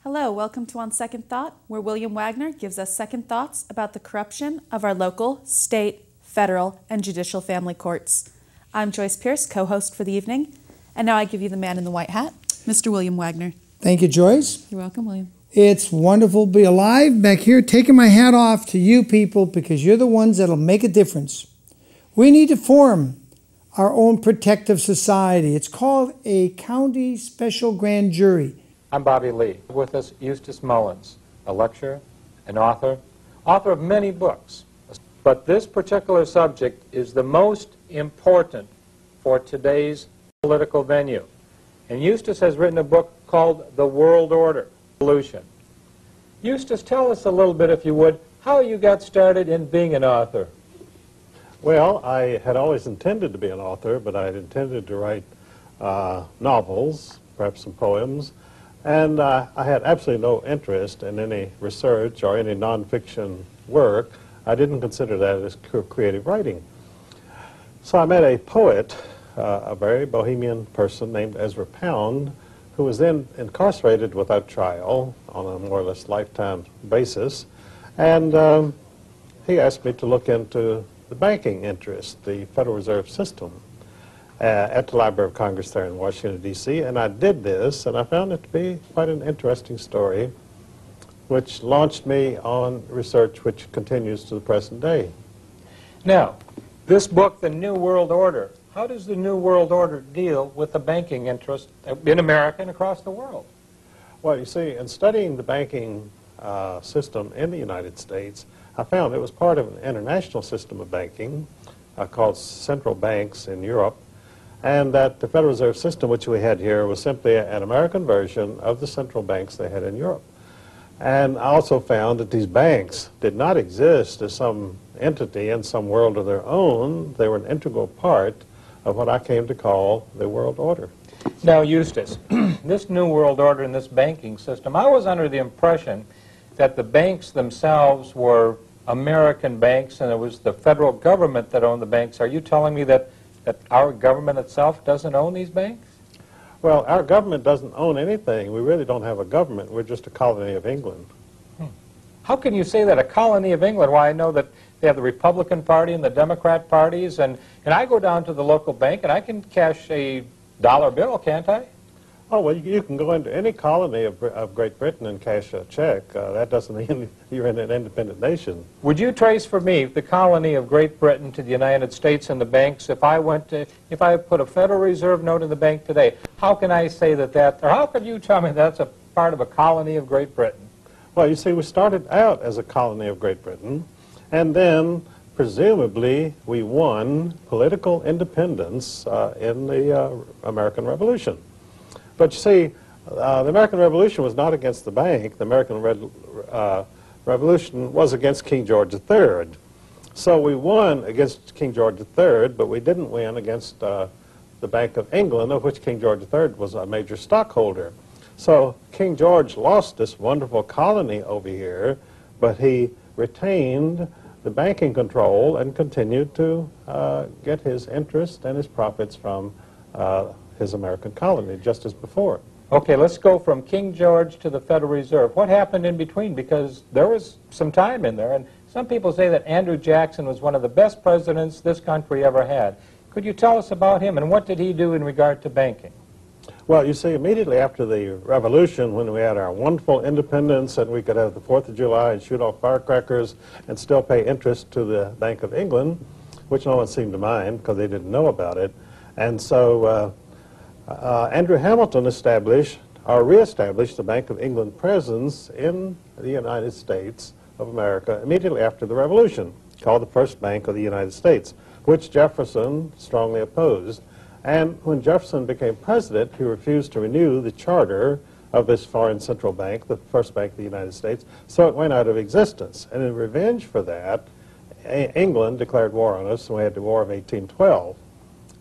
Hello, welcome to On Second Thought, where William Wagner gives us second thoughts about the corruption of our local, state, federal, and judicial family courts. I'm Joyce Pierce, co-host for the evening, and now I give you the man in the white hat, Mr. William Wagner. Thank you, Joyce. You're welcome, William. It's wonderful to be alive back here, taking my hat off to you people because you're the ones that'll make a difference. We need to form our own protective society. It's called a county special grand jury. I'm Bobby Lee. With us, Eustace Mullins, a lecturer, an author of many books. But this particular subject is the most important for today's political venue. And Eustace has written a book called The World Order Solution. Eustace, tell us a little bit, if you would, how you got started in being an author. Well, I had always intended to be an author, but I had intended to write novels, perhaps some poems, and I had absolutely no interest in any research or any nonfiction work. I didn't consider that as creative writing. So I met a poet, a very bohemian person named Ezra Pound, who was then incarcerated without trial on a more or less lifetime basis, and he asked me to look into the banking interest, the Federal Reserve System, at the Library of Congress there in Washington, D.C., and I did this, and I found it to be quite an interesting story, which launched me on research which continues to the present day. Now, this book, The New World Order, how does the New World Order deal with the banking interest in America and across the world? Well, you see, in studying the banking system in the United States, I found it was part of an international system of banking called central banks in Europe, and that the Federal Reserve System, which we had here, was simply an American version of the central banks they had in Europe. And I also found that these banks did not exist as some entity in some world of their own. They were an integral part of what I came to call the world order. Now, Eustace, this New World Order and this banking system, I was under the impression that the banks themselves were American banks and it was the federal government that owned the banks. Are you telling me that our government itself doesn't own these banks? Well, our government doesn't own anything. We really don't have a government. We're just a colony of England. How can you say that, a colony of England? Why, I know that they have the Republican Party and the Democrat parties, and I go down to the local bank and I can cash a dollar bill, can't I? Oh, well, you can go into any colony of Great Britain and cash a check. That doesn't mean you're in an independent nation. Would you trace for me the colony of Great Britain to the United States and the banks? If I put a Federal Reserve note in the bank today, how can I say or how could you tell me that's a part of a colony of Great Britain? Well, you see, we started out as a colony of Great Britain, and then presumably we won political independence in the American Revolution. But you see, the American Revolution was not against the bank. The American Revolution was against King George III. So we won against King George III, but we didn't win against the Bank of England, of which King George III was a major stockholder. So King George lost this wonderful colony over here, but he retained the banking control and continued to get his interest and his profits from his American colony, just as before. Okay, let's go from King George to the Federal Reserve. What happened in between? Because there was some time in there, and some people say that Andrew Jackson was one of the best presidents this country ever had. Could you tell us about him, and what did he do in regard to banking? Well, you see, immediately after the Revolution, when we had our wonderful independence and we could have the 4th of July and shoot off firecrackers and still pay interest to the Bank of England, which no one seemed to mind because they didn't know about it, and so Andrew Hamilton reestablished the Bank of England presence in the United States of America immediately after the Revolution, called the First Bank of the United States, which Jefferson strongly opposed. And when Jefferson became president, he refused to renew the charter of this foreign central bank, the First Bank of the United States, so it went out of existence. And in revenge for that, England declared war on us, and we had the War of 1812,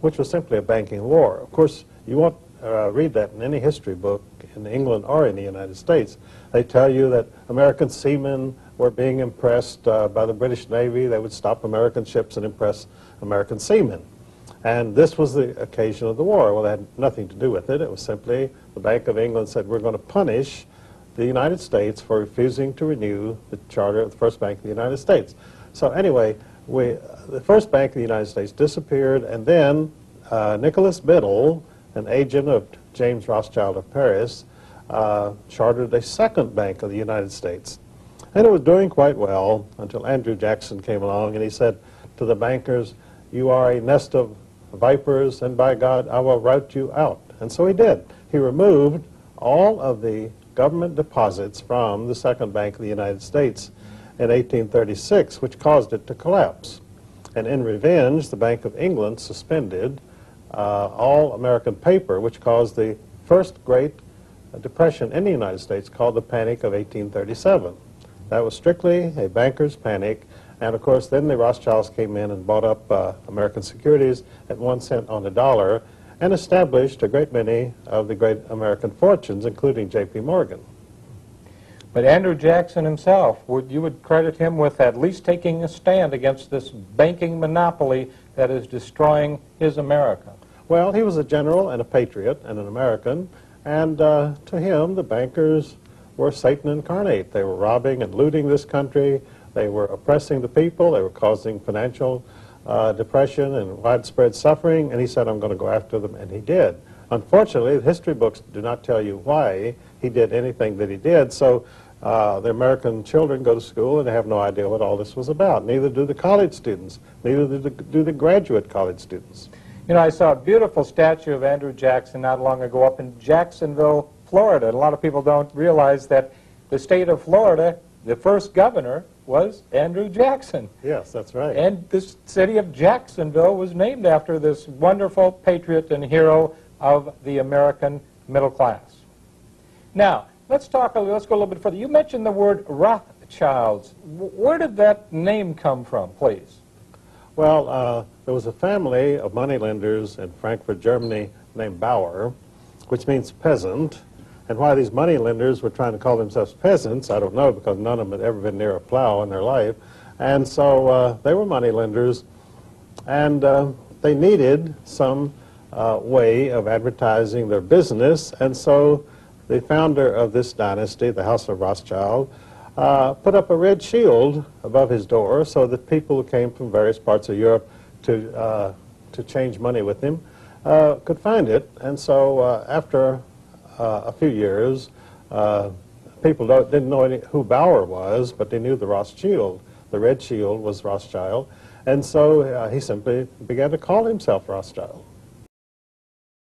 which was simply a banking war. Of course, you won't read that in any history book in England or in the United States. They tell you that American seamen were being impressed by the British Navy. They would stop American ships and impress American seamen. And this was the occasion of the war. Well, it had nothing to do with it. It was simply the Bank of England said, we're going to punish the United States for refusing to renew the charter of the First Bank of the United States. So anyway, the First Bank of the United States disappeared, and then Nicholas Biddle, an agent of James Rothschild of Paris, chartered a second Bank of the United States. And it was doing quite well until Andrew Jackson came along, and he said to the bankers, "You are a nest of vipers, and by God, I will rout you out." And so he did. He removed all of the government deposits from the Second Bank of the United States in 1836, which caused it to collapse. And in revenge, the Bank of England suspended all American paper, which caused the first Great Depression in the United States, called the Panic of 1837. That was strictly a banker's panic. And of course, then the Rothschilds came in and bought up American securities at 1 cent on the dollar and established a great many of the great American fortunes, including J.P. Morgan. But Andrew Jackson himself, you would credit him with at least taking a stand against this banking monopoly that is destroying his America. Well, he was a general and a patriot and an American, and to him, the bankers were Satan incarnate. They were robbing and looting this country. They were oppressing the people. They were causing financial depression and widespread suffering, and he said, "I'm going to go after them," and he did. Unfortunately, the history books do not tell you why he did anything that he did, so the American children go to school and they have no idea what all this was about. Neither do the college students. Neither do the graduate college students. You know, I saw a beautiful statue of Andrew Jackson not long ago up in Jacksonville, Florida. And a lot of people don't realize that the state of Florida, the first governor was Andrew Jackson. Yes, that's right. And the city of Jacksonville was named after this wonderful patriot and hero of the American middle class. Now, let's go a little bit further. You mentioned the word Rothschilds. Where did that name come from, please? Well, there was a family of moneylenders in Frankfurt, Germany, named Bauer, which means peasant. And why these moneylenders were trying to call themselves peasants, I don't know, because none of them had ever been near a plow in their life. And so they were moneylenders, and they needed some way of advertising their business. And so the founder of this dynasty, the House of Rothschild, put up a red shield above his door so that people who came from various parts of Europe to change money with him could find it. And so after a few years, people didn't know who Bauer was, but they knew the Rothschild. The red shield was Rothschild. And so he simply began to call himself Rothschild.